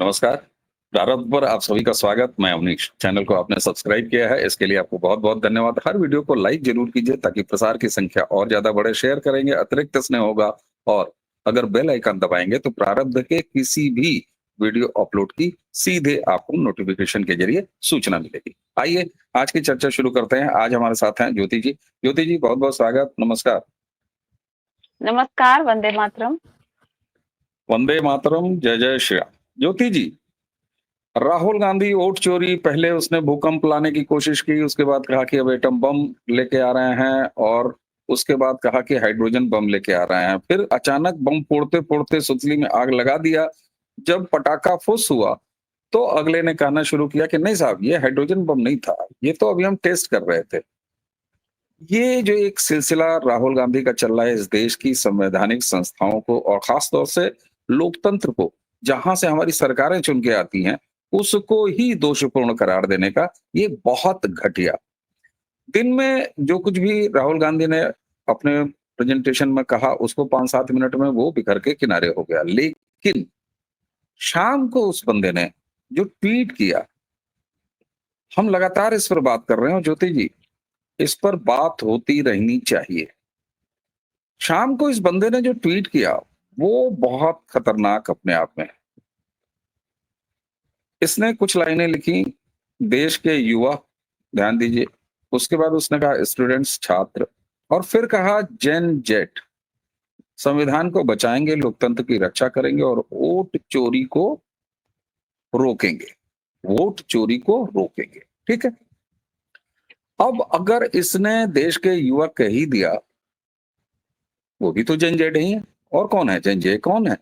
नमस्कार। प्रारंभ पर आप सभी का स्वागत। मैं अवनीश। चैनल को आपने सब्सक्राइब किया है, इसके लिए आपको बहुत-बहुत धन्यवाद। हर वीडियो को लाइक ज़रूर कीजिए ताकि प्रसार की संख्या और ज़्यादा बढ़े। शेयर करेंगे, अतिरिक्त स्नेह होगा और अगर बेल आइकन दबाएँगे तो प्रारब्ध के किसी भी वीडियो अपलोड की सीधे आपको नोटिफ़िकेशन के ज़रिए सूचना मिलेगी। आइए, आज की चर्चा शुरू करते हैं। आज हमारे साथ हैं ज्योति जी। ज्योति जी, बहुत-बहुत स्वागत। नमस्कार। नमस्कार, वंदे मातरम। वंदे मातरम, जय जय श्री राम। ज्योति जी, राहुल गांधी वोट चोरी, पहले उसने भूकंप लाने की कोशिश की, उसके बाद कहा कि अब एटम बम लेके आ रहे हैं और उसके बाद कहा कि हाइड्रोजन बम लेके आ रहे हैं। फिर अचानक बम फोड़ते-फोड़ते सुतली में आग लगा दिया। जब पटाखा फुस हुआ, तो अगले ने कहना शुरू किया कि नहीं साहब, ये हाइड्रोजन बम नहीं था, ये तो अभी हम टेस्ट कर रहे थे। ये जो एक सिलसिला राहुल गांधी का चल रहा है इस देश की संवैधानिक संस्थाओं को और खास तौर से लोकतंत्र को, जहां से हमारी सरकारें चुन के आती हैं, उसको ही दोषपूर्ण करार देने का ये बहुत घटिया। दिन में जो कुछ भी राहुल गांधी ने अपने प्रेजेंटेशन में कहा, उसको 5-7 मिनट में वो बिखर के किनारे हो गया। लेकिन शाम को उस बंदे ने जो ट्वीट किया, हम लगातार इस पर बात कर रहे हैं और ज्योति जी, इस पर बात होती रहनी चाहिए। शाम को इस बंदे ने जो ट्वीट किया, वो बहुत खतरनाक अपने आप में है। इसने कुछ लाइनें लिखी, देश के युवा, ध्यान दीजिए। उसके बाद उसने कहा स्टूडेंट्स, छात्र, और फिर कहा जेन जेट, संविधान को बचाएंगे, लोकतंत्र की रक्षा करेंगे और वोट चोरी को रोकेंगे। वोट चोरी को रोकेंगे, ठीक है। अब अगर इसने देश के युवा कह ही दिया, वो भी तो जेन जेड ही है। और कौन है जेन जे, कौन है?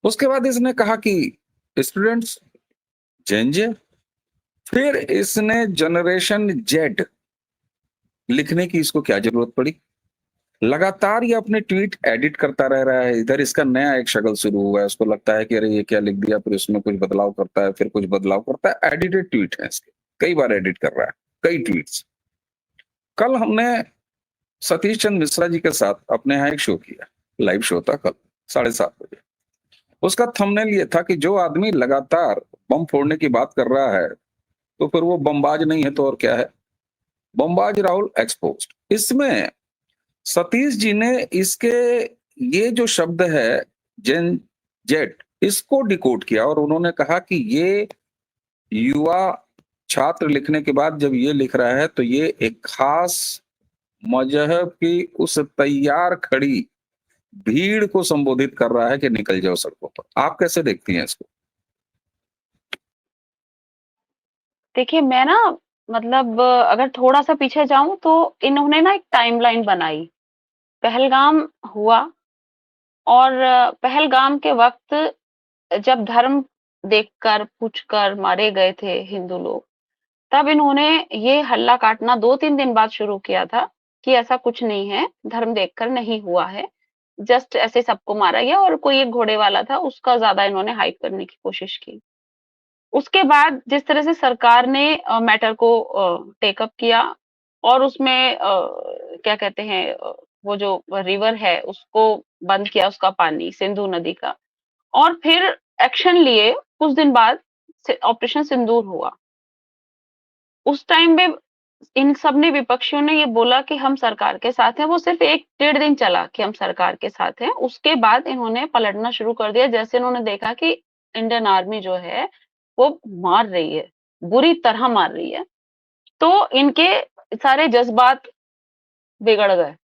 उसके बाद इसने कहा कि स्टूडेंट्स, जेन जे। फिर इसने जनरेशन जेड लिखने की इसको क्या जरूरत पड़ी? लगातार ये अपने ट्वीट एडिट करता रह रहा है। इधर इसका नया एक शक्ल शुरू हुआ है, उसको लगता है कि अरे ये क्या लिख दिया, फिर उसमें कुछ बदलाव करता है, फिर कुछ बदलाव करता है। एडिटेड ट्वीट है इसके, कई बार एडिट कर रहा है, कई ट्वीट्स। कल हमने सतीश चंद्र मिश्रा जी के साथ अपने यहाँ एक शो किया, लाइव शो था कल 7:30 बजे। उसका थंबनेल ये था कि जो आदमी लगातार बम फोड़ने की बात कर रहा है, तो फिर वो बमबाज नहीं है तो और क्या है? बमबाज राहुल एक्सपोज्ड। इसमें सतीश जी ने इसके ये जो शब्द है जेन जेट, इसको डिकोड किया और उन्होंने कहा कि ये युवा छात्र लिखने के बाद जब ये लिख रहा है तो ये एक खास मजहब की उस तैयार खड़ी भीड़ को संबोधित कर रहा है कि निकल जाओ सड़कों पर। आप कैसे देखती हैं इसको? देखिए, मैं ना मतलब अगर थोड़ा-सा पीछे जाऊँ तो इन्होंने ना एक टाइमलाइन बनाई। पहलगाम हुआ और पहलगाम के वक़्त जब धर्म देखकर, पूछकर मारे गए थे हिंदू लोग, तब इन्होंने ये हल्ला काटना 2-3 दिन बाद शुरू किया था कि ऐसा कुछ नहीं है, धर्म देखकर नहीं हुआ है। जस्ट ऐसे सबको मारा गया और कोई एक घोड़े वाला था, उसका ज़्यादा इन्होंने हाइप करने की कोशिश की। उसके बाद जिस तरह से सरकार ने मैटर को टेक अप किया और उसमें क्या कहते हैं वो जो रिवर है उसको बंद किया, उसका पानी सिंधु नदी का, और फिर एक्शन लिए। कुछ दिन बाद ऑपरेशन सिंदूर हुआ। उस टाइम पे इन सब ने, विपक्षियों ने ये बोला कि हम सरकार के साथ हैं। वो सिर्फ 1 डेढ़ दिन चला कि हम सरकार के साथ हैं। उसके बाद इन्होंने पलटना शुरू कर दिया जैसे इन्होंने देखा कि इंडियन आर्मी जो है वो मार रही है, बुरी तरह मार रही है। तो इनके सारे जज्बात बिगड़ गए।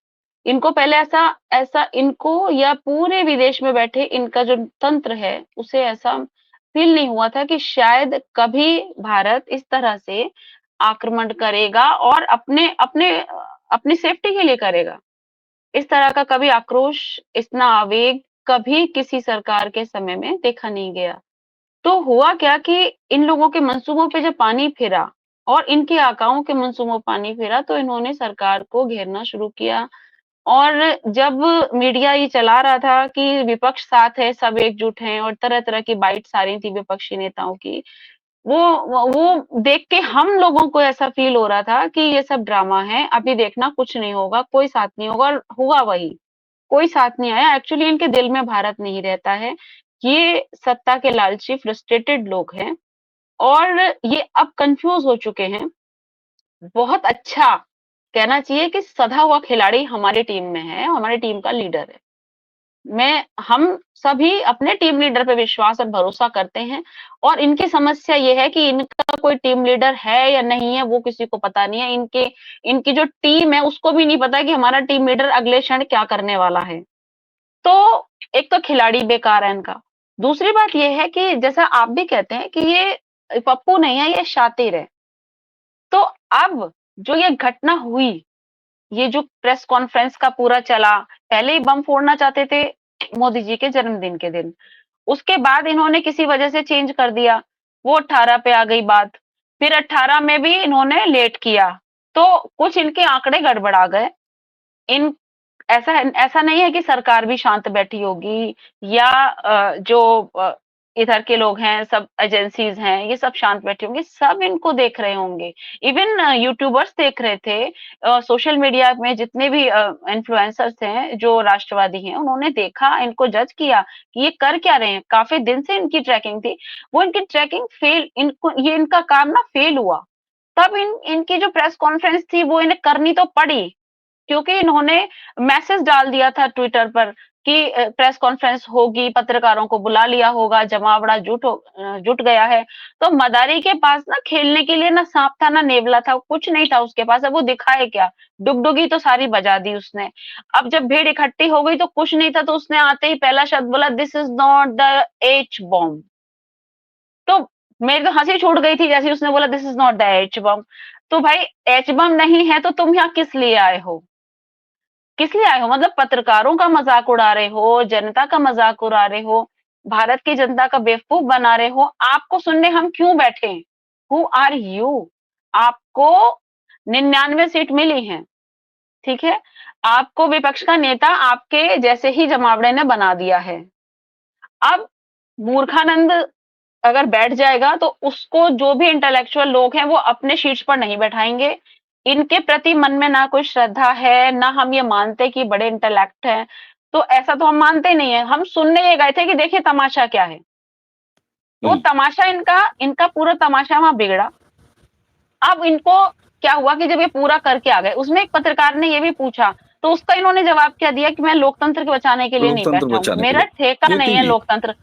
इनको पहले ऐसा ऐसा इनको या पूरे विदेश में बैठे इनका जो तंत्र है उसे ऐसा फील नहीं हुआ था कि शायद कभी भारत इस तरह से आक्रमण करेगा और अपने अपने अपनी सेफ्टी के लिए करेगा। इस तरह का कभी आक्रोश, इतना आवेग कभी किसी सरकार के समय में देखा नहीं गया। तो हुआ क्या कि इन लोगों के मंसूबों पे जब पानी फिरा और इनके आकाओं के मंसूबों पे पानी फिरा तो इन्होंने सरकार को घेरना शुरू किया। और जब मीडिया ये चला रहा था कि विपक्ष साथ है, सब एकजुट हैं और तरह-तरह की बाइट्स आ रही थी विपक्षी नेताओं की, वो देख के हम लोगों को ऐसा फ़ील हो रहा था कि ये सब ड्रामा है, अभी देखना कुछ नहीं होगा, कोई साथ नहीं होगा, और हुआ वही। कोई साथ नहीं आया। एक्चुअली इनके दिल में भारत नहीं रहता है। ये सत्ता के लालची फ्रस्ट्रेटेड लोग हैं और ये अब कंफ्यूज हो चुके हैं। बहुत अच्छा कहना चाहिए कि सधा हुआ खिलाड़ी हमारी टीम में है, हमारी टीम का लीडर है। हम सभी अपने टीम लीडर पे विश्वास और भरोसा करते हैं और इनकी समस्या ये है कि इनका कोई टीम लीडर है या नहीं है वो किसी को पता नहीं है। इनकी जो टीम है उसको भी नहीं पता कि हमारा टीम लीडर अगले क्षण क्या करने वाला है। तो एक तो खिलाड़ी बेकार है इनका। दूसरी बात ये है कि जैसा आप भी कहते हैं कि ये पप्पू नहीं है, ये शातिर है। तो अब जो ये घटना हुई, ये जो प्रेस कॉन्फ्रेंस का पूरा चला, पहले ही बम फोड़ना चाहते थे मोदी जी के जन्मदिन के दिन। उसके बाद इन्होंने किसी वजह से चेंज कर दिया, वो 18 पे आ गई बात। फिर 18 में भी इन्होंने लेट किया, तो कुछ इनके आंकड़े गड़बड़ा गए। इन ऐसा ऐसा नहीं है कि सरकार भी शांत बैठी होगी या जो इधर के लोग हैं, सब एजेंसीज हैं, ये सब शांत बैठे होंगे, सब इनको देख रहे होंगे। इवन यूट्यूबर्स देख रहे थे, सोशल मीडिया में जितने भी इन्फ्लुएंसर्स हैं जो राष्ट्रवादी हैं, उन्होंने देखा, इनको जज किया कि ये कर क्या रहे हैं। काफी दिन से इनकी ट्रैकिंग थी, वो इनकी ट्रैकिंग फेल, इनको ये इनका काम ना फेल हुआ। तब इनकी जो प्रेस कॉन्फ्रेंस थी वो इन्हें करनी तो पड़ी, क्योंकि इन्होंने मैसेज डाल दिया था ट्विटर पर कि प्रेस कॉन्फ्रेंस होगी, पत्रकारों को बुला लिया होगा, जमावड़ा जुट गया है। तो मदारी के पास ना खेलने के लिए ना सांप था ना नेवला था, कुछ नहीं था उसके पास। अब वो दिखाए क्या? डुगडुगी तो सारी बजा दी उसने। अब जब भीड़ इकट्ठी हो गई तो कुछ नहीं था, तो उसने आते ही पहला शब्द बोला, this is not the H bomb. तो मेरी तो हंसी छूट गई थी जैसे उसने बोला this is not the H bomb. तो भाई एच बम नहीं है तो तुम यहाँ किस लिए आए हो? किस लिए आए हो? मतलब पत्रकारों का मजाक उड़ा रहे हो, जनता का मजाक उड़ा रहे हो, भारत की जनता का बेवकूफ बना रहे हो। आपको सुनने हम क्यों बैठे? Who are you? आपको 99 सीट मिली हैं, ठीक है? आपको विपक्ष का नेता आपके जैसे ही जमावड़े ने बना दिया है। अब मूर्खानंद अगर बैठ जाएगा तो उसको जो भी इंटेलेक्चुअल लोग हैं वो अपने शीर्ष पर नहीं बैठाएंगे। इनके प्रति मन में ना कोई श्रद्धा है, ना हम ये मानते कि बड़े इंटेलेक्ट हैं। तो ऐसा तो हम मानते नहीं है। हम सुनने ये गए थे कि देखिए तमाशा क्या है। तो तमाशा इनका इनका पूरा तमाशा वहां बिगड़ा। अब इनको क्या हुआ कि जब ये पूरा करके आ गए, उसमें एक पत्रकार ने ये भी पूछा, तो उसका इन्होंने जवाब क्या दिया कि मैं लोकतंत्र के बचाने के लिए नहीं लोकतंत्र बैठा हूं, बचाने के मेरा लिए। ठेका नहीं ज्योति है जी, लोकतंत्र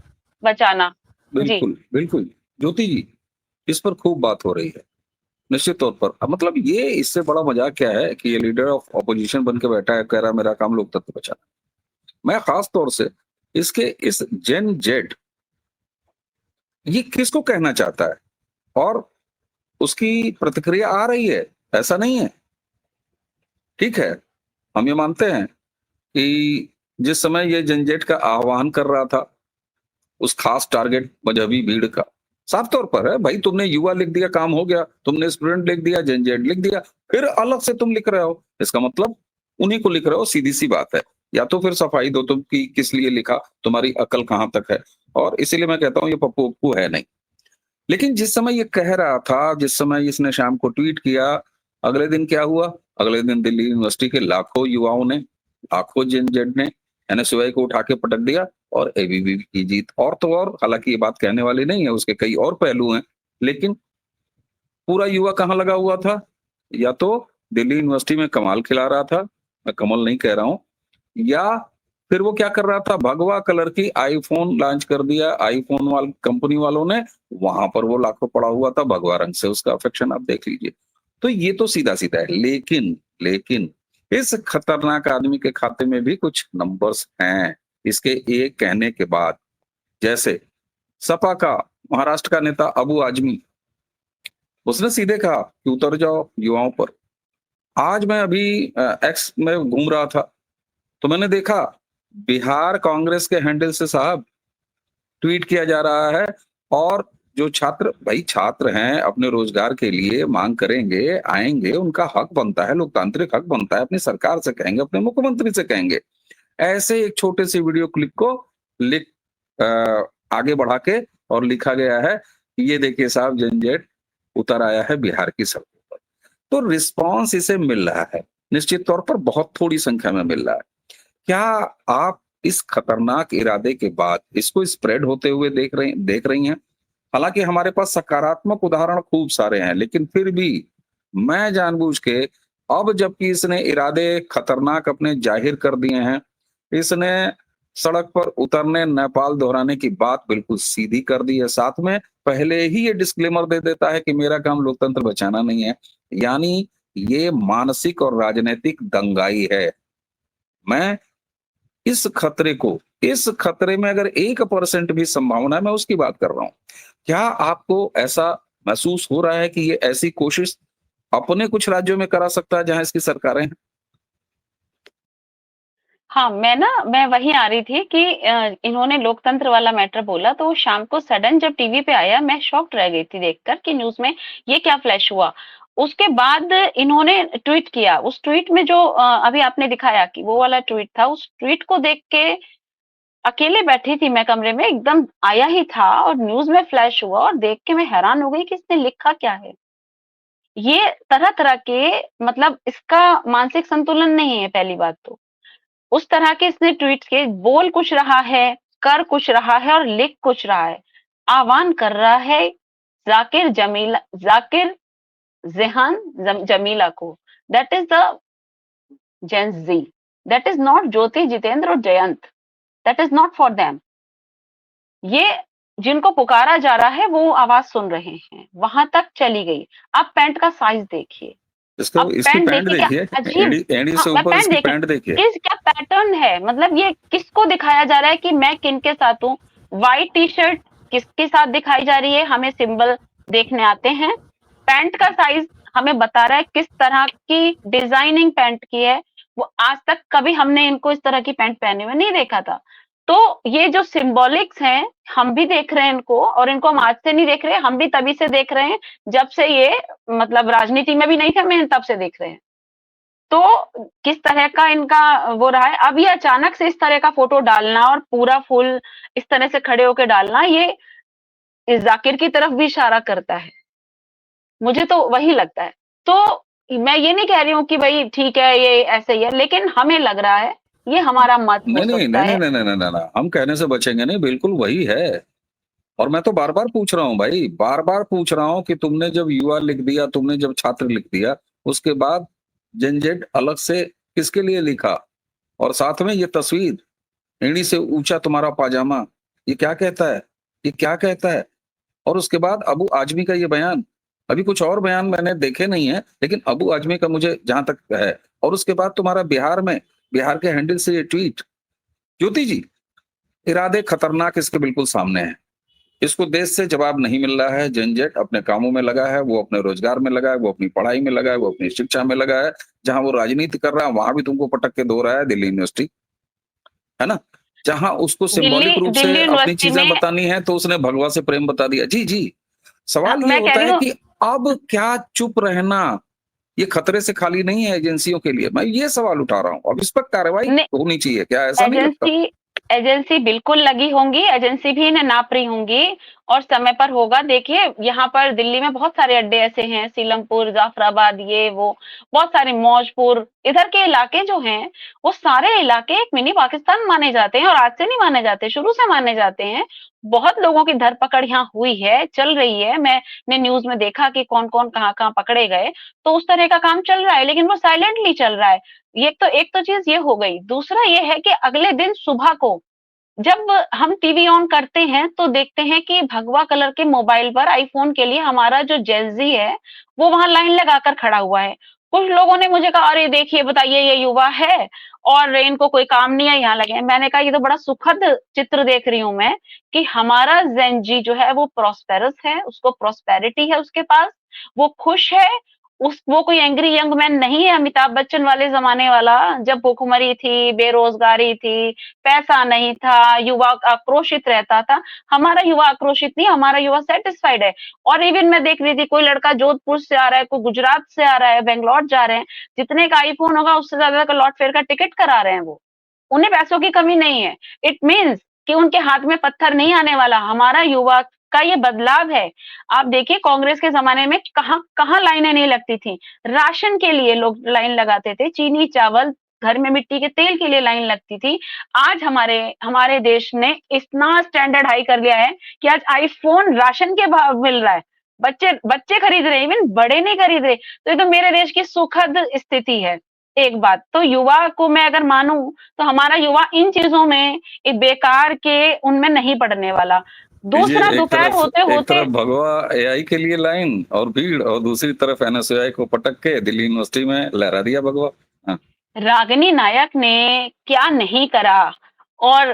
बचाना। जी। बिल्कुल बिल्कुल। ज्योति जी, इस पर खूब बात हो रही है निश्चित तौर पर। अब मतलब ये इससे बड़ा मजाक क्या है कि ये लीडर ऑफ ऑपोजिशन बन के बैठा है, कह रहा है मेरा काम लोकतंत्र बचाना। मैं खास तौर से इसके इस जेन जेड, ये किसको कहना चाहता है और उसकी प्रतिक्रिया आ रही है, ऐसा नहीं है। ठीक है, हम ये मानते हैं कि जिस समय ये जनजेट का आह्वान कर रहा था उस खास टारगेट मजहबी भीड़ का, साफ तौर पर है भाई, तुमने युवा लिख दिया, काम हो गया। तुमने स्टूडेंट लिख दिया, जनजेट लिख दिया, फिर अलग से तुम लिख रहे हो, इसका मतलब उन्हीं को लिख रहे हो। सीधी सी बात है। या तो फिर सफाई दो तुम कि किस लिए लिखा, तुम्हारी अकल कहां तक है। और इसीलिए मैं कहता हूं ये पप्पू उप्पू है नहीं। लेकिन जिस समय ये कह रहा था, जिस समय इसने शाम को ट्वीट किया, अगले दिन क्या हुआ? अगले दिन दिल्ली यूनिवर्सिटी के लाखों युवाओं ने, लाखों जनजेड ने एनएसयूआई को उठा के पटक दिया और एबीवीपी की जीत। और तो और, हालांकि ये बात कहने वाली नहीं है, उसके कई और पहलू हैं, लेकिन पूरा युवा कहाँ लगा हुआ था? या तो दिल्ली यूनिवर्सिटी में कमाल खिला रहा था, मैं कमल नहीं कह रहा हूं, या फिर वो क्या कर रहा था? भगवा कलर की आईफोन लॉन्च कर दिया आईफोन कंपनी वालों ने, वहां पर वो लाखों पड़ा हुआ था भगवा रंग से, उसका अफेक्शन आप देख लीजिए। तो ये तो सीधा सीधा है। लेकिन लेकिन इस खतरनाक आदमी के खाते में भी कुछ नंबर्स हैं इसके एक कहने के बाद। जैसे सपा का महाराष्ट्र का नेता अबू आजमी, उसने सीधे कहा कि उतर जाओ युवाओं पर। आज मैं अभी एक्स में घूम रहा था, तो मैंने देखा बिहार कांग्रेस के हैंडल से साहब ट्वीट किया जा रहा है। और जो छात्र, भाई छात्र हैं, अपने रोजगार के लिए मांग करेंगे, आएंगे, उनका हक बनता है, लोकतांत्रिक हक बनता है, अपनी सरकार से कहेंगे, अपने मुख्यमंत्री से कहेंगे। ऐसे एक छोटे से वीडियो क्लिप को लिख आगे बढ़ा के और लिखा गया है कि ये देखिए साहब जनजेट उतर आया है बिहार की सड़कों पर। तो रिस्पांस इसे मिल रहा है, निश्चित तौर पर बहुत थोड़ी संख्या में मिल रहा है। क्या आप इस खतरनाक इरादे के बाद इसको स्प्रेड होते हुए देख रही हैं। हालाँकि हमारे पास सकारात्मक उदाहरण खूब सारे हैं, लेकिन फिर भी मैं जानबूझ के अब जबकि इसने इरादे खतरनाक अपने ज़ाहिर कर दिए हैं, इसने सड़क पर उतरने, नेपाल दोहराने की बात बिल्कुल सीधी कर दी है। साथ में पहले ही ये डिस्क्लेमर दे देता है कि मेरा काम लोकतंत्र बचाना नहीं है। यानी ये मानसिक और राजनैतिक दंगाई है। मैं इस खतरे में अगर 1% भी संभावना है, मैं उसकी बात कर रहा हूँ। क्या आपको ऐसा महसूस हो रहा है कि ये ऐसी कोशिश अपने कुछ राज्यों में करा सकता है जहाँ इसकी सरकारें हैं? हाँ, मैं वहीं आ रही थी कि इन्होंने लोकतंत्र वाला मैटर बोला तो शाम को सडन जब टीवी पे आया मैं शॉक्ड रह गई थी देखकर कि न्यूज़ में ये क्या फ्लैश हुआ। उसके बाद इन्होंने ट्वीट किया, उस ट्वीट में जो अभी आपने दिखाया कि वो वाला ट्वीट था, उस ट्वीट को देख के अकेले बैठी थी मैं कमरे में, एकदम आया ही था और न्यूज़ में फ्लैश हुआ और देख के मैं हैरान हो गई कि इसने लिखा क्या है। ये तरह-तरह के मतलब इसका मानसिक संतुलन नहीं है पहली बात तो। उस तरह के इसने ट्वीट्स किए, बोल कुछ रहा है, कर कुछ रहा है और लिख कुछ रहा है। आह्वान कर रहा है ज़ाकिर ज़ेहान जमीला को। That is the gen Z. That is not Jyoti, Jitendra और Jayant. That is not for them. ये जिनको पुकारा जा रहा है वो आवाज़ सुन रहे हैं। वहाँ तक चली गई। अब पैंट का साइज़ देखिए। इसको अब इसकी पैंट पैंट देखिए क्या देखिए, अजीब। एड़ी हाँ, से मैं ऊपर पैंट इसकी देखिए, पैंट देखिए। किस क्या पैटर्न है, मतलब ये किसको दिखाया जा रहा है कि मैं किनके साथ हूँ। व्हाइट टी शर्ट किसके साथ दिखाई जा रही है, हमें सिंबल देखने आते हैं। पैंट का साइज हमें बता रहा है किस तरह की डिजाइनिंग पैंट की है। वो आज तक कभी हमने इनको इस तरह की पैंट पहने हुए नहीं देखा था। तो ये जो सिंबॉलिक्स हैं, हम भी देख रहे हैं इनको और इनको हम आज से नहीं देख रहे हैं, हम भी तभी से देख रहे हैं जब से ये मतलब राजनीति में भी नहीं थे, मैं तब से देख रहे हैं। तो किस तरह का इनका वो रहा है, अब ये अचानक से इस तरह का फ़ोटो डालना और पूरा फुल इस तरह से खड़े होके डालना, ये इस ज़ाकिर की तरफ भी इशारा करता है। मुझे तो वही लगता है। तो मैं ये नहीं कह रही हूँ कि भई ठीक है, ये ऐसे ही है, लेकिन हमें लग रहा है, ये हमारा मत हो नहीं, नहीं, सकता नहीं, नहीं, है। नहीं, नहीं, नहीं, नहीं, नहीं, हम कहने से बचेंगे नहीं, बिल्कुल वही है। और मैं तो बार-बार पूछ रहा हूँ भाई, बार-बार पूछ रहा हूँ कि तुमने जब युवा लिख दिया, तुमने जब छात्र लिख दिया, उसके बाद जेन-ज़ेड अलग से किसके लिए लिखा? और साथ में ये तस्वीर, एड़ी से ऊँचा तुम्हारा पाजामा, ये क्या कहता है? ये क्या कहता है? और उसके बाद अबू आज़मी का ये बयान, अभी कुछ और बयान मैंने देखे नहीं है, लेकिन अबू आज़मी का मुझे जहाँ तक है। और उसके बाद तुम्हारा बिहार के हैंडल से ये ट्वीट, ज्योति जी, इरादे खतरनाक इसके बिल्कुल सामने हैं। इसको देश से जवाब नहीं मिल रहा है, झंझट अपने कामों में लगा है, वो अपने रोजगार में लगा है, वो अपनी पढ़ाई में लगा है, वो अपनी शिक्षा में लगा है। जहाँ वो राजनीति कर रहा है, वहाँ भी तुमको पटक के धो रहा है दिल्ली यूनिवर्सिटी, है ना? जहाँ उसको दिल्ली सिंबॉलिक रूप से दिल्ली अपनी यूनिवर्सिटी चीज़ें में बतानी है, तो उसने भगवा से प्रेम बता दिया। जी, जी। सवाल ये मैं कह होता रही है हूँ कि अब क्या चुप रहना, ये खतरे से खाली नहीं है एजेंसियों के लिए। मैं ये सवाल उठा रहा हूँ। अब इस पर कार्रवाई ने होनी चाहिए, क्या ऐसा नहीं लगता? एजेंसी एजेंसी बिल्कुल लगी होंगी, एजेंसी भी इन्हें नाप रही होंगी और समय पर होगा। देखिए, यहाँ पर दिल्ली में बहुत सारे अड्डे ऐसे हैं, सीलमपुर, जाफराबाद, ये वो, बहुत सारे मौजपुर, इधर के इलाके जो हैं, वो सारे इलाके एक मिनी पाकिस्तान माने जाते हैं और आज से नहीं माने जाते, शुरू से माने जाते हैं। बहुत लोगों की धरपकड़ यहाँ हुई है, चल रही है। मैंने न्यूज़ में देखा कि कौन-कौन, कहाँ-कहाँ पकड़े गए, तो उस तरह का काम चल रहा है, लेकिन वो साइलेंटली चल रहा है। ये एक तो चीज़ ये हो गई। दूसरा ये है कि अगले दिन सुबह को जब हम टीवी ऑन करते हैं तो देखते हैं कि भगवा कलर के मोबाइल पर आईफ़ोन के लिए हमारा जो जेन ज़ी है, वो वहाँ लाइन लगाकर खड़ा हुआ है। कुछ लोगों ने मुझे कहा, "अरे देखिए, बताइए ये युवा है और इनको कोई काम नहीं है, यहाँ लगे हैं।" मैंने कहा, "ये तो बड़ा सुखद चित्र देख रही हूँ मैं कि हमारा जेन ज़ी जो है वो प्रॉस्पेरस है, उसको प्रॉस्पेरिटी है उसके पास, वो खुश है, वो कोई एंग्री यंग मैन नहीं है अमिताभ बच्चन वाले ज़माने वाला, जब भुखमरी थी, बेरोज़गारी थी, पैसा नहीं था, युवा आक्रोशित रहता था। हमारा युवा आक्रोशित नहीं, हमारा युवा सैटिस्फाइड है। और इवन मैं देख रही थी कोई लड़का जोधपुर से आ रहा है, कोई गुजरात से आ रहा है, बैंगलोर जा रहे हैं, जितने का आईफ़ोन होगा उससे ज़्यादा का लौट फेयर का टिकट करा रहे हैं वो। उन्हें पैसों की कमी नहीं है। इट मीन्स कि उनके हाथ में पत्थर नहीं आने वाला। हमारा युवा का ये बदलाव है। आप देखिए कांग्रेस के ज़माने में कहाँ-कहाँ लाइनें नहीं लगती थी। राशन के लिए लोग लाइन लगाते थे, चीनी, चावल घर में मिट्टी के तेल के लिए लाइन लगती थी, आज हमारे देश ने इतना स्टैंडर्ड हाई कर लिया है कि आज आईफोन राशन के भाव मिल रहा है। बच्चे बच्चे खरीद रहे हैं, इवन बड़े नहीं खरीद रहे। तो ये तो मेरे देश की सुखद स्थिति है। एक बात तो युवा को मैं अगर मानूं तो हमारा युवा इन चीजों में एक बेकार के उनमें नहीं पड़ने वाला। लीजिए, दूसरा दोपहर होते एक होते तरफ भगवा एआई के लिए लाइन और भीड़, और दूसरी तरफ एनएसयूआई को पटक के दिल्ली यूनिवर्सिटी में लहरा दिया भगवा। हाँ। रागिनी नायक ने क्या नहीं करा, और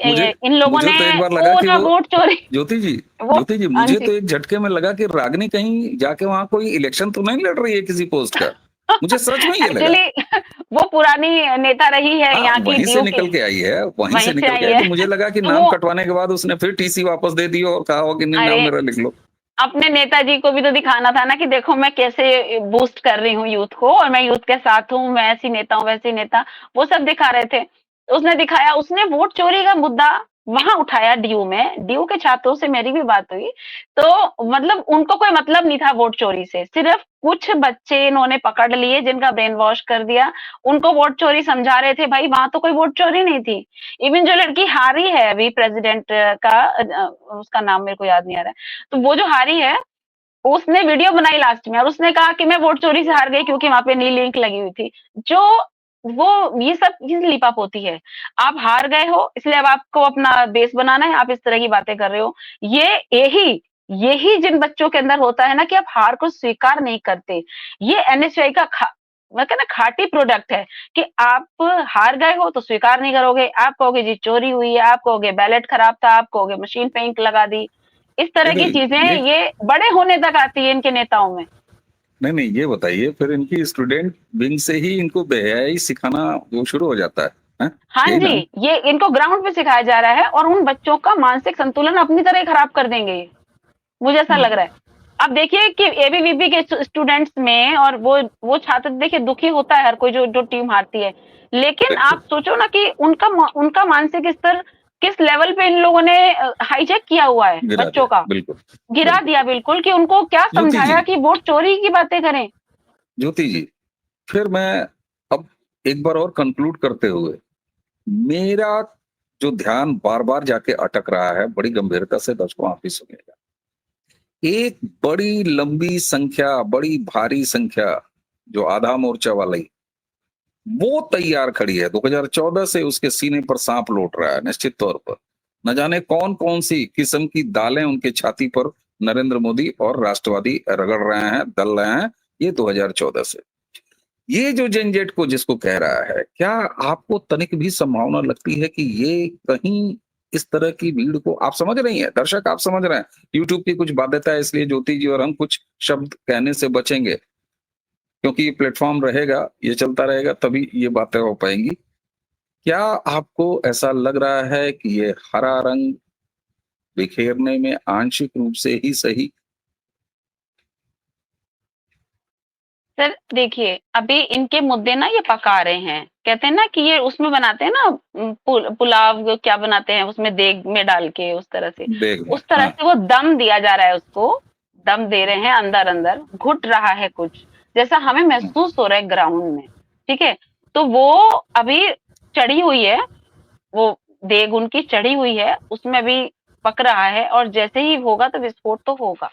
मुझे इन लोगों मुझे ने तो एक बार लगा कि पूरा वो वोट चोरी। ज्योति जी वो ज्योति जी हाँ मुझे जी। तो एक झटके में लगा कि रागिनी कहीं जाके वहां कोई इलेक्शन तो नहीं लड़ रही है किसी पोस्ट का। मुझे सच में ये लगा। एक्चुअली वो पुरानी नेता रही है हाँ, यहाँ की वहीं से डीयू निकल की, के आई है, वहीं से वहीं से निकल के आई आई। है। तो मुझे लगा कि तो नाम वो कटवाने के बाद उसने फिर टीसी वापस दे दी और कहा हो कि नहीं, नाम अरे मेरा लिख लो। अपने नेताजी को भी तो दिखाना था ना कि देखो मैं कैसे बूस्ट कर रही हूँ यूथ को, और मैं यूथ के साथ हूँ, मैं ऐसी नेता हूँ, वैसी नेता। वो सब दिखा रहे थे। उसने दिखाया, उसने वोट चोरी का मुद्दा वहां उठाया डीयू में। डीयू के छात्रों से मेरी भी बात हुई, तो मतलब उनको कोई मतलब नहीं था वोट चोरी से। सिर्फ कुछ बच्चे इन्होंने पकड़ लिए जिनका ब्रेन वॉश कर दिया, उनको वोट चोरी समझा रहे थे। भाई वहां तो कोई वोट चोरी नहीं थी। इवन जो लड़की हारी है अभी प्रेसिडेंट का, उसका नाम मेरे को याद नहीं आ रहा है, तो वो जो हारी है उसने वीडियो बनाई लास्ट में, और उसने कहा कि मैं वोट चोरी से हार गई क्योंकि वहां पे नी लिंक लगी हुई थी। जो वो ये सब लिपाप होती है। आप हार गए हो इसलिए अब आपको अपना बेस बनाना है, आप इस तरह की बातें कर रहे हो। ये यही यही जिन बच्चों के अंदर होता है ना कि आप हार को स्वीकार नहीं करते। ये एनएसयूआई का मैं कहना खाटी प्रोडक्ट है कि आप हार गए हो तो स्वीकार नहीं करोगे। आप कहोगे जी चोरी हुई है, आप कहोगे बैलेट खराब था, आप कहोगे मशीन पे इंक लगा दी। इस तरह की नहीं, चीजें ये ये बड़े होने तक आती है इनके नेताओं में। नहीं, ये बताइए, फिर इनकी स्टूडेंट विंग से ही इनको बेहयाई सिखाना वो शुरू हो जाता है, हैं? हाँ यही जी, ना? ये इनको ग्राउंड पे सिखाया जा रहा है, और उन बच्चों का मानसिक संतुलन अपनी तरह ही खराब कर देंगे ये। मुझे ऐसा लग रहा है। अब देखिए कि एबीवीपी के स्टूडेंट्स में, और वो छात्र देखिए दुखी होता है हर कोई जो जो टीम हारती है। लेकिन बिल्कुल, आप सोचो ना कि उनका मानसिक स्तर किस लेवल पे इन लोगों ने हाईजैक किया हुआ है गिरा बच्चों दिया, का। बिल्कुल, गिरा बिल्कुल। दिया बिल्कुल, कि उनको क्या ज्योति जी समझाया कि वोट चोरी की बातें करें। ज्योति जी फिर मैं अब एक बार और कंक्लूड करते हुए, मेरा जो ध्यान बार-बार जाके अटक रहा है, बड़ी गंभीरता से दर्शकों आप भी सुनिएगा। एक बड़ी लंबी संख्या, बड़ी भारी संख्या, जो आधा मोर्चा वाली, वो तैयार खड़ी है। 2014 से उसके सीने पर सांप लौट रहा है निश्चित तौर पर। न जाने कौन-कौन सी किस्म की दालें उनके छाती पर नरेंद्र मोदी और राष्ट्रवादी रगड़ रहे हैं, दल रहे हैं, ये 2014 से। ये जो जेन-जेट को जिसको कह रहा है, क्या आपको तनिक भी संभावना लगती है कि ये कहीं इस तरह की भीड़ को, आप समझ रही हैं, दर्शक आप समझ रहे हैं, यूट्यूब की कुछ बाध्यता है इसलिए ज्योति जी और हम कुछ शब्द कहने से बचेंगे, क्योंकि ये प्लेटफ़ॉर्म रहेगा, ये चलता रहेगा तभी ये बातें हो पाएँगी। क्या आपको ऐसा लग रहा है कि ये हरा रंग बिखेरने में आंशिक रूप से ही सही? सर देखिए, अभी इनके मुद्दे ना ये पका रहे हैं। कहते हैं ना कि ये उसमें बनाते हैं ना, पुलाव क्या बनाते हैं उसमें देग में डाल के, उस तरह से। देख में, उस तरह हाँ। से वो दम दिया जा रहा है उसको, दम दे रहे हैं अंदर-अंदर, घुट रहा है कुछ, जैसा हमें हुँ, महसूस हो रहा है ग्राउंड में, ठीक है? तो वो अभी चढ़ी हुई है, वो देग उनकी चढ़ी हुई है, उसमें अभी पक रहा है, और जैसे ही होगा तो विस्फोट तो होगा।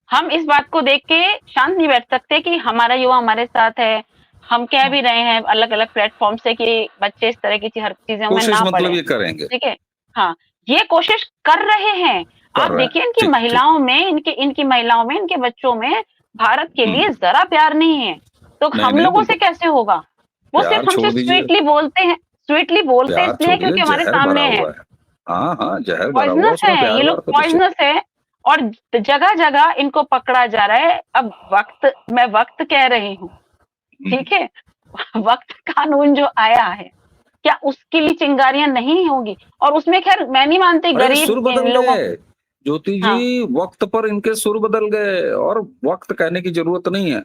हम इस बात को देख के शांत नहीं बैठ सकते कि हमारा युवा हमारे साथ है। हम कह भी रहे हैं अलग-अलग प्लेटफ़ॉर्म से कि बच्चे इस तरह की हर चीज़ों में कोशिश ना मतलब पड़ें, ये करेंगे, ठीक है? हाँ, ये कोशिश कर रहे हैं। कर आप रहे हैं। देखिए इनकी ठीक, ठीक। महिलाओं में, इनकी महिलाओं में, इनके बच्चों में भारत के लिए हुँ, ज़रा प्यार नहीं है। तो नहीं, हम नहीं, लोगों से बिल्कुल। कैसे होगा? वो प्यार सिर्फ़ हमसे छोड़ दीजिए, स्वीटली बोलते प्यार इसलिए हैं छोड़िए, क्योंकि हमारे ज़हर भरा सामने हैं। हुआ है। हाँ, हाँ, ज़हर भरा हुआ, पॉइज़नस उसमें है, ये लोग प्यार-व्यार का तो पॉइज़नस है, और जगह-जगह इनको पकड़ा जा रहा है। अब मैं वक़्त कह रही हूँ, हुँ। ठीक है? वक़्त कानून जो आया है, क्या उसके लिए चिंगारियाँ नहीं होंगी? और उसमें ख़ैर मैं नहीं मानती अरे गरीब सुर बदल लोगों। गए, ज्योति हाँ, जी, वक़्त पर इनके सुर बदल गए, और वक़्त कहने की ज़रूरत नहीं है।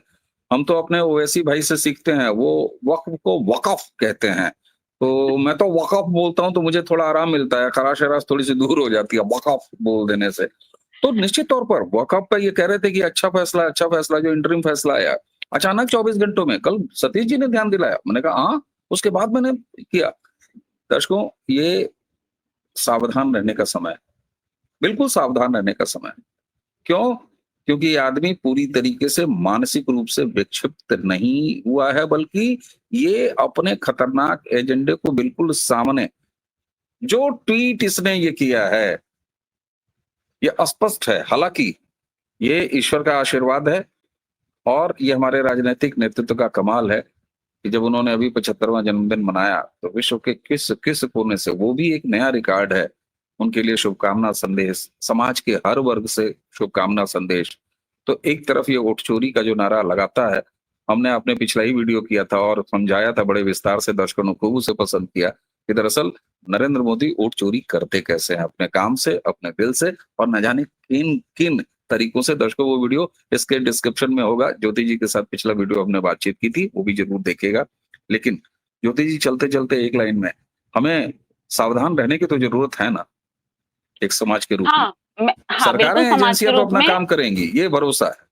हम तो अपने ओवैसी भाई से सीखते हैं, वो वक़्फ़ को वक़फ़ कहते हैं। तो मैं तो वक़फ़ बोलता हूँ तो मुझे थोड़ा आराम मिलता है, खराश-वराश थोड़ी-सी दूर हो जाती है वक़फ़ बोल देने से। तो निश्चित तौर पर वक़फ़ पे ये कह रहे थे कि अच्छा फैसला जो इंटरिम फैसला आया। अचानक 24 घंटों में, कल सतीश जी ने ध्यान दिलाया। मैंने कहा हाँ? उसके बाद मैंने किया। दर्शकों, ये सावधान रहने का समय है, बिल्कुल सावधान रहने का समय है। क्यों? क्योंकि ये आदमी पूरी तरीके से मानसिक रूप से विक्षिप्त नहीं हुआ है, बल्कि ये अपने खतरनाक एजेंडे को बिल्कुल सामने, जो ट्वीट इसने ये किया है, ये स्पष्ट है। हालाँकि ये ईश्वर का आशीर्वाद है और ये हमारे राजनैतिक नेतृत्व का कमाल है कि जब उन्होंने अभी 75वां जन्मदिन मनाया, तो विश्व के किस किस कोने से, वो भी एक नया रिकॉर्ड है, उनके लिए शुभकामना संदेश, समाज के हर वर्ग से शुभकामना संदेश। तो एक तरफ ये वोट चोरी का जो नारा लगाता है, हमने आपने पिछला ही वीडियो किया था और समझाया था बड़े विस्तार से, दर्शकों ने खूब उसे पसंद किया कि दरअसल नरेंद्र मोदी वोट चोरी करते कैसे हैं, अपने काम से, अपने दिल से, और न जाने किन किन तरीकों से। दर्शकों, वो वीडियो इसके डिस्क्रिप्शन में होगा। ज्योति जी के साथ पिछला वीडियो हमने बातचीत की थी, वो भी जरूर देखिएगा। लेकिन ज्योति जी, चलते चलते एक लाइन में, हमें सावधान रहने की तो जरूरत है ना, एक समाज के रूप में। हाँ, हाँ, बिल्कुल सरकारें, समाज के एजेंसियां तो रूप अपना में। काम करेंगी, ये भरोसा है।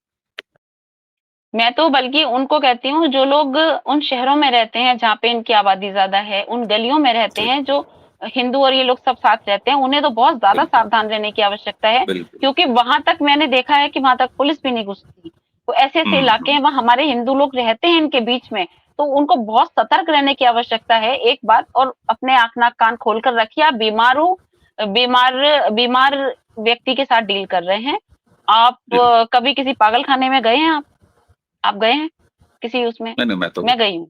मैं तो बल्कि उनको कहती हूँ, जो लोग उन शहरों में रहते हैं जहाँ पे इनकी आबादी ज़्यादा है, उन गलियों में रहते जी, हैं जो हिंदू और ये लोग सब साथ रहते हैं, उन्हें तो बहुत ज़्यादा बिल्कुल, सावधान रहने की आवश्यकता है, बिल्कुल। क्योंकि वहाँ तक मैंने देखा है कि वहाँ तक पुलिस भी नहीं घुसती। तो ऐसे-ऐसे इलाके हैं, हुँ, वहाँ हमारे हिंदू लोग रहते हैं इनके बीच में, तो उनको बहुत सतर्क रहने की आवश्यकता है, एक बात। और अपने आँख, नाक, कान खोल कर रखिए। आप बीमार बीमार व्यक्ति के साथ डील कर रहे हैं। आप जी। कभी किसी पागलखाने में गए हैं आप? आप गए हैं? किसी उसमें? नहीं, नहीं, मैं तो मैं गई हूँ,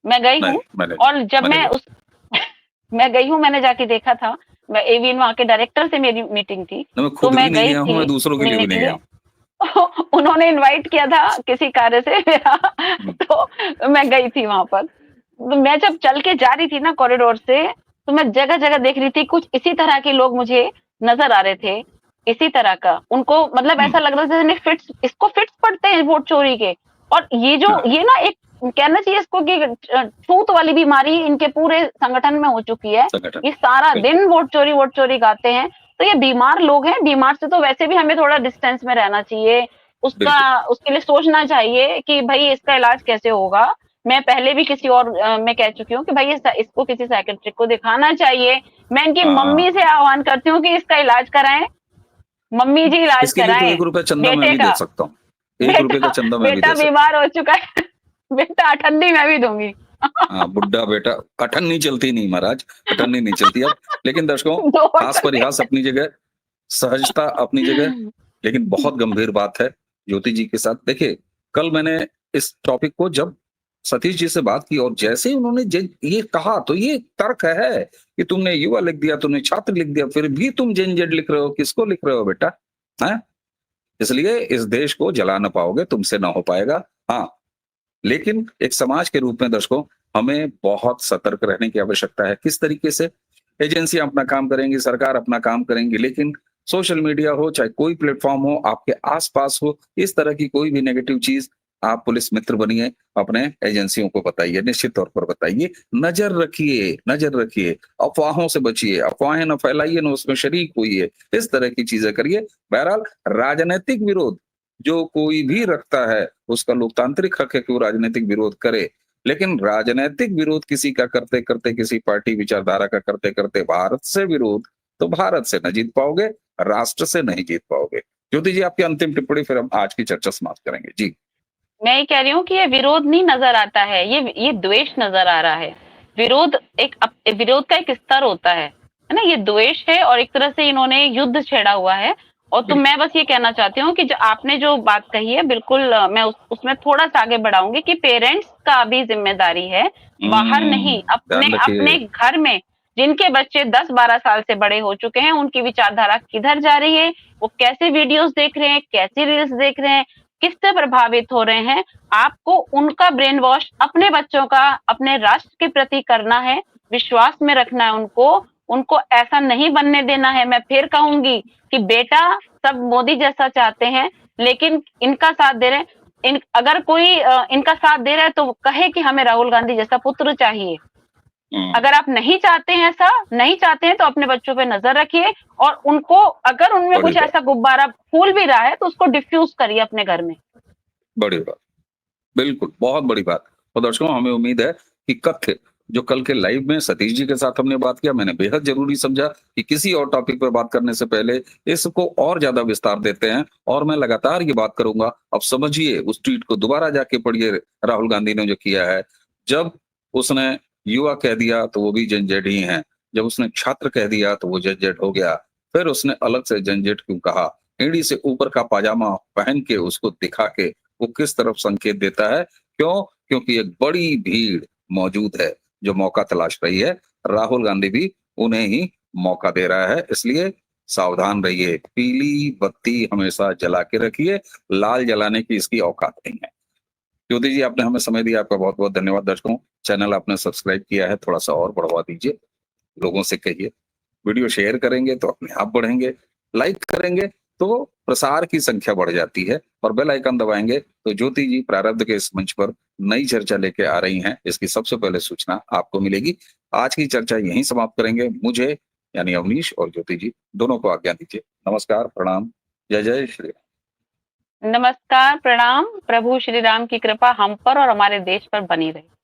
मैं गई नहीं, हूँ। मैंने और जब मैंने मैं भी उस मैं गई हूँ, मैंने जाके देखा था। मैं एवीएन, वहाँ के डायरेक्टर से मेरी मीटिंग थी, नहीं, मैं तो खुद भी मैं नहीं गई गया हूँ, थी मैं दूसरों के लिए मिलने भी के नहीं गया लिए। हूँ। उन्होंने इनवाइट किया था किसी कार्य से मेरा, हुँ, तो मैं गई थी वहाँ पर। तो मैं जब चल के जा रही थी ना कॉरिडोर से, तो मैं जगह-जगह देख रही थी, कुछ इसी तरह के लोग मुझे नज़र आ रहे थे, इसी तरह का। उनको मतलब हुँ, ऐसा लग रहा था जैसे फिट्स, इसको फिट्स पड़ते हैं वोट चोरी के। और ये जो हाँ, ये ना एक कहना चाहिए इसको कि छूत वाली बीमारी इनके पूरे संगठन में हो चुकी है। संगठन, ये सारा बिल्कुल, दिन वोट चोरी गाते हैं। तो ये बीमार लोग हैं, बीमार से तो वैसे भी हमें थोड़ा डिस्टेंस में रहना चाहिए। उसका बिल्कुल। उसके लिए सोचना चाहिए कि भई इसका इलाज कैसे होगा। मैं पहले भी किसी और में कह चुकी हूँ कि भई इसको किसी साइकियाट्रिस्ट को दिखाना चाहिए। मैं इनकी हाँ, मम्मी से आह्वान करती हूँ कि इसका इलाज कराएँ। मम्मी जी इलाज इसके लिए तो कराएँ, ₹1 चंदा मैं बेटे भी दे का। सकता हूँ। ₹1 का बेटा चंदा मैं भी बेटा दे सकता हूँ। बीमार हो चुका है। बेटा अठन्नी मैं भी दूँगी। हाँ, बुड्ढा बेटा, अठन्नी चलती नहीं महाराज, अठन्नी नहीं चलती अब। लेकिन दर्शकों, 2 हास अठन्नी। परिहास अपनी जगह, सहजता अपनी जगह, लेकिन बहुत गंभीर बात है ज्योति जी के साथ। देखिए, कल मैंने इस टॉपिक को जब सतीश जी से बात की और जैसे ही उन्होंने ये कहा, तो ये तर्क है कि तुमने युवा लिख दिया, तुमने छात्र लिख दिया, फिर भी तुम जेन जेड लिख रहे हो, किसको लिख रहे हो बेटा? हैं? इसलिए इस देश को जला ना पाओगे, तुमसे ना हो पाएगा। हाँ, लेकिन एक समाज के रूप में दर्शकों, हमें बहुत सतर्क रहने की आवश्यकता है। किस तरीके से? एजेंसियां अपना काम करेंगी, सरकार अपना काम करेंगी, लेकिन सोशल मीडिया हो, चाहे कोई प्लेटफॉर्म हो, आपके आसपास हो, इस तरह की कोई भी नेगेटिव चीज, आप पुलिस मित्र बनिए, अपने एजेंसियों को बताइए, निश्चित तौर पर बताइए। नजर रखिए, नजर रखिए, अफवाहों से बचिए, अफवाहें न फैलाइए, न उसमें शरीक होइए, इस तरह की चीजें करिए। बहरहाल, राजनीतिक विरोध जो कोई भी रखता है, उसका लोकतांत्रिक हक है कि वो राजनीतिक विरोध करे। लेकिन राजनैतिक विरोध किसी का करते-करते, किसी पार्टी विचारधारा का करते-करते भारत से विरोध, तो भारत से न जीत पाओगे, राष्ट्र से नहीं जीत पाओगे। ज्योति जी, आपकी अंतिम टिप्पणी, फिर हम आज की चर्चा समाप्त करेंगे। जी। मैं ये कह रही हूँ कि ये विरोध नहीं नज़र आता है, ये द्वेष नज़र आ रहा है। विरोध का एक स्तर होता है ना? ये द्वेष है और एक तरह से इन्होंने युद्ध छेड़ा हुआ है। और तो बिल्कुल। मैं बस ये कहना चाहती हूँ कि जो आपने जो बात कही है, बिल्कुल मैं उसमें थोड़ा-सा आगे बढ़ाऊँगी कि पेरेंट्स का भी ज़िम्मेदारी है, बाहर नहीं, अपने ध्यान रखिए। अपने घर में जिनके बच्चे 10-12 साल से बड़े हो चुके हैं, उनकी विचारधारा किधर जा रही है, वो कैसे वीडियोज़ देख रहे हैं, कैसी रील्स देख रहे हैं, किससे प्रभावित हो रहे हैं। आपको उनका ब्रेन वॉश अपने बच्चों का अपने राष्ट्र के प्रति करना है, विश्वास में रखना है उनको, उनको ऐसा नहीं बनने देना है। मैं फिर कहूँगी कि बेटा सब मोदी जैसा चाहते हैं, लेकिन इनका साथ दे रहे हैं। अगर कोई इनका साथ दे रहा है तो कहे कि हमें राहुल गांधी जैसा पुत्र चाहिए। हुँ, अगर आप नहीं चाहते हैं ऐसा, नहीं चाहते हैं तो अपने बच्चों पे नज़र रखिए और उनको अगर उनमें बड़ी कुछ बात, ऐसा गुब्बारा फूल भी रहा है तो उसको डिफ्यूज़ करिए अपने घर में। बड़ी बात। बिल्कुल, बहुत बड़ी बात। और दर्शकों, हमें उम्मीद है कि कथ्य जो कल के लाइव में सतीश जी के साथ हमने बात किया, मैंने बेहद जरूरी समझा कि किसी और टॉपिक पर बात करने से पहले इसको और ज्यादा विस्तार देते हैं और मैं लगातार ये बात करूंगा। अब समझिए, उस ट्वीट को दोबारा जाके पढ़िए, राहुल गांधी ने जो किया है। जब उसने युवा कह दिया तो वो भी जनजेड ही हैं, जब उसने छात्र कह दिया तो वो जनजेड हो गया, फिर उसने अलग से जनजेड क्यों कहा, एड़ी से ऊपर का पाजामा पहन के उसको दिखा के वो किस तरफ संकेत देता है? क्यों? क्योंकि एक बड़ी भीड़ मौजूद है जो मौका तलाश रही है। राहुल गांधी भी उन्हें ही मौका दे रहा है, इसलिए सावधान रहिए। पीली बत्ती हमेशा जला के रखिए, लाल जलाने की इसकी औकात नहीं है। ज्योति जी, आपने हमें समय दिया, आपका बहुत-बहुत धन्यवाद। दर्शकों, चैनल आपने सब्सक्राइब किया है, थोड़ा-सा और बढ़वा दीजिए, लोगों से कहिए। वीडियो शेयर करेंगे तो अपने आप बढ़ेंगे, लाइक करेंगे तो प्रसार की संख्या बढ़ जाती है और बेल आइकन दबाएंगे तो ज्योति जी प्रारब्ध के इस मंच पर नई चर्चा लेके आ रही हैं, इसकी सबसे पहले सूचना आपको मिलेगी। आज की चर्चा यहीं समाप्त करेंगे। मुझे यानी अवनीश और ज्योति जी दोनों को आज्ञा दीजिए। नमस्कार, प्रणाम, जय जय श्री राम। नमस्कार, प्रणाम। प्रभु श्री राम की कृपा हम पर और हमारे देश पर बनी रहे।